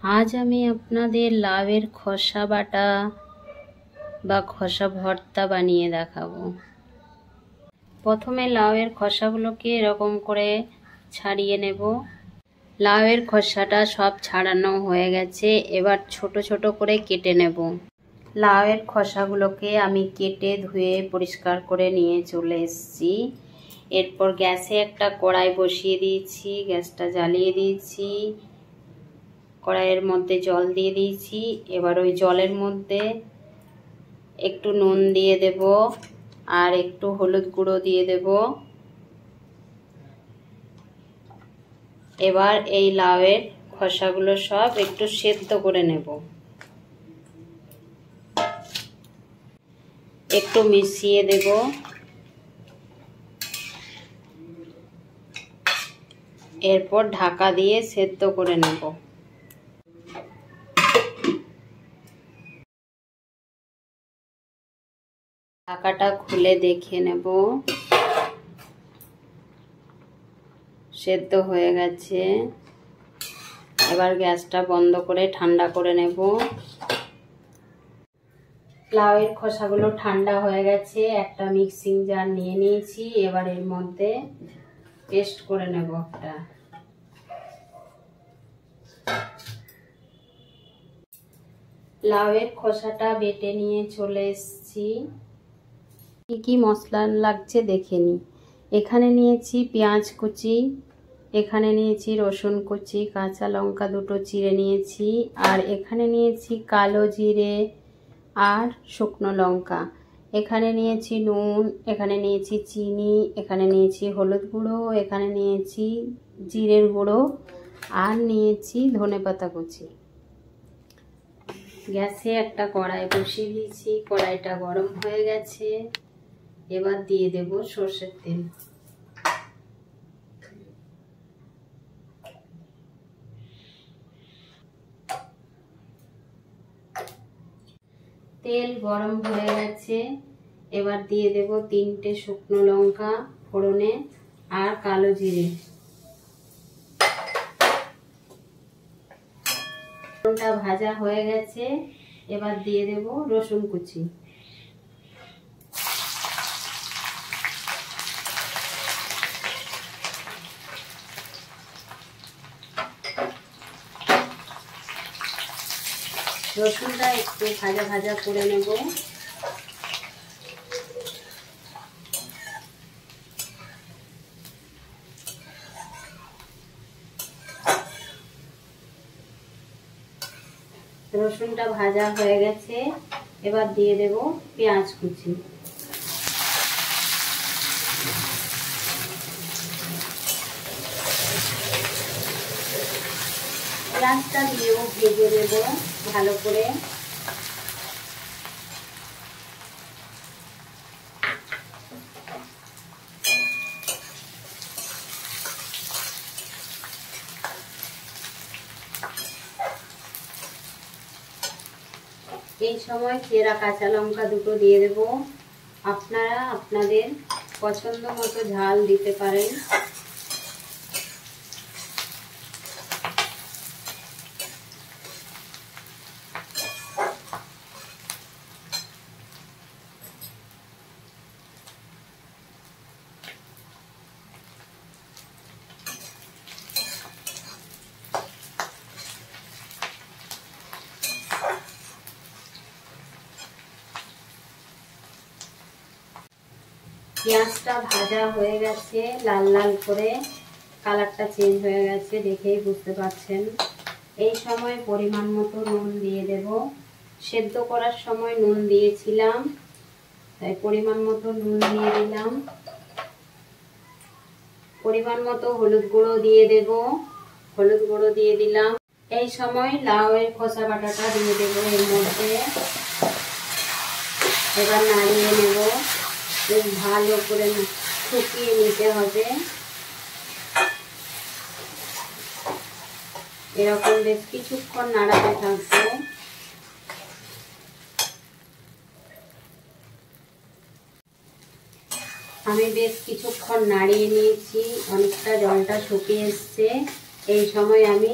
আজ আমি আপনাদের লাউয়ের খোসা বাটা বা খোসা ভর্তা বানিয়ে দেখাবো। প্রথমে লাউয়ের খোসাগুলোকে এরকম করে ছাড়িয়ে নেব। লাউয়ের খোসাটা সব ছাড়ানো হয়ে গেছে, এবার ছোট ছোট করে কেটে নেব। লাউয়ের খোসাগুলোকে আমি কেটে ধুয়ে পরিষ্কার করে নিয়ে চলে এসেছি। এরপর গ্যাসে একটা কড়াই বসিয়ে দিয়েছি, গ্যাসটা জ্বালিয়ে দিয়েছি। কড়াইয়ের মধ্যে জল দিয়ে দিয়েছি। এবার ওই জলের মধ্যে একটু নুন দিয়ে দেব আর একটু হলুদ গুঁড়ো দিয়ে দেব। এবার এই লাউয়ের খোসাগুলো সব একটু সেদ্ধ করে নেব। একটু মিশিয়ে দেব। এরপর ঢাকা দিয়ে সেদ্ধ করে নেব। ঢাকাটা খুলে দেখে নেব, সেদ্ধ হয়ে গেছে। এবার গ্যাসটা বন্ধ করে ঠান্ডা করে নেব। লাউয়ের খোসাগুলো ঠান্ডা হয়ে গেছে, একটা মিক্সিং জার নিয়ে নিয়েছি। এবার এর মধ্যে পেস্ট করে নেব একটা। লাউয়ের খোসাটা বেটে নিয়ে চলে এসেছি। কি কি মশলা লাগছে দেখে নিই। এখানে নিয়েছি পেঁয়াজ কুচি, এখানে নিয়েছি রসুন কুচি, কাঁচা লঙ্কা দুটো চিড়ে নিয়েছি, আর এখানে নিয়েছি কালো জিরে আর শুকনো লঙ্কা। এখানে নিয়েছি নুন, এখানে নিয়েছি চিনি, এখানে নিয়েছি হলুদ গুঁড়ো, এখানে নিয়েছি জিরের গুঁড়ো, আর নিয়েছি ধনেপাতা কুচি। গ্যাসে একটা কড়াই বসিয়ে দিয়েছি, কড়াইটা গরম হয়ে গেছে। এবার দিয়ে দেব সরষের তেল। তেল গরম হয়ে গেছে। এবার দিয়ে দেব 3টে শুকনো লঙ্কা ফোড়নে আর কালো জিরে। ফোড়নটা ভাজা হয়ে গেছে। এবার দিয়ে দেব রসুন কুচি। রসুনটা একটু ভাজা ভাজা করে নেব। রসুনটা ভাজা হয়ে গেছে। এবার দিয়ে দেব পেঁয়াজ কুচি। পেঁয়াজটা দিয়েও ভেজে নেব ভালো করে। এই সময় চেরা কাঁচা লঙ্কা দুটো দিয়ে দেব। আপনারা আপনাদের পছন্দ মতো ঝাল দিতে পারেন। পেঁয়াজটা ভাজা হয়ে গেছে লাল লাল করে, কালারটা চেঞ্জ হয়ে গেছে, দেখেই বুঝতে পারছেন। এই সময় পরিমাণ মতো নুন দিয়ে দেব। সেদ্ধ করার সময় নুন দিয়েছিলাম, তাই পরিমাণ মতো নুন দিয়ে দিলাম। পরিমাণ মতো হলুদ গুঁড়ো দিয়ে দেব। হলুদ গুঁড়ো দিয়ে দিলাম। এই সময় লাউয়ের খোসা বাটাটা দিয়ে দেব এর মধ্যে। এবার নাড়িয়ে নেব। বেশ ভালো করে শুকিয়ে নিতে হবে। এরকম বেশ কিছুক্ষণ নাড়াতে থাকবো। আমি বেশ কিছুক্ষণ নাড়িয়ে নিয়েছি, অনেকটা জলটা শুকিয়ে এসছে। এই সময় আমি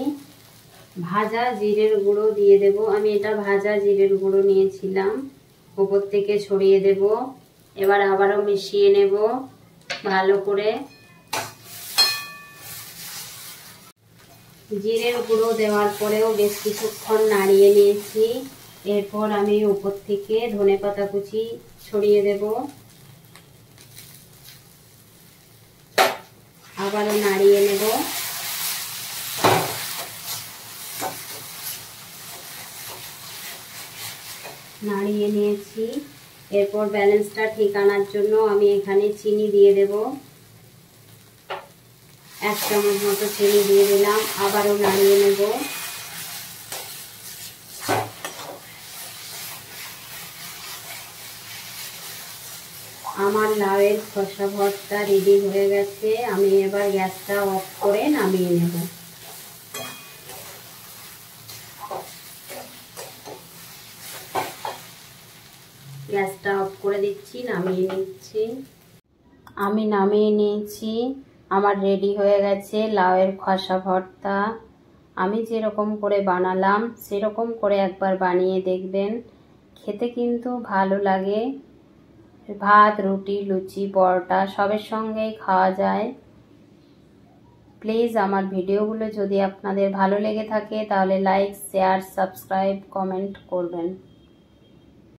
ভাজা জিরের গুঁড়ো দিয়ে দেব। আমি এটা ভাজা জিরের গুঁড়ো নিয়েছিলাম, উপর থেকে ছড়িয়ে দেব। এবার আবারও মিশিয়ে নেব ভালো করে। জিরের গুঁড়ো দেওয়ার পরেও বেশ কিছুক্ষণ নাড়িয়ে নিয়েছি। এরপর আমি উপর থেকে ধনেপাতা কুচি ছড়িয়ে দেব। আবারও নাড়িয়ে নেব। নাড়িয়ে নিয়েছি। এরপর ব্যালেন্সটা ঠিক আনার জন্য আমি এখানে চিনি দিয়ে দেব। 1 চামচ মতো চিনি দিয়ে দিলাম। আবারও নাড়িয়ে নেব। আমার লাউয়ের খোসা ভর্তা রেডি হয়ে গেছে। আমি এবার গ্যাসটা অফ করে নামিয়ে নেব। গ্যাসটা অফ করে দিচ্ছি, নামিয়ে নিচ্ছি। আমি নামিয়ে নিয়েছি। আমার রেডি হয়ে গেছে লাউয়ের খোসা ভর্তা। আমি যেরকম করে বানালাম সেরকম করে একবার বানিয়ে দেখবেন, খেতে কিন্তু ভালো লাগে। ভাত, রুটি, লুচি, পরোটা সবের সঙ্গেই খাওয়া যায়। প্লিজ আমার ভিডিওগুলো যদি আপনাদের ভালো লেগে থাকে তাহলে লাইক, শেয়ার, সাবস্ক্রাইব, কমেন্ট করবেন।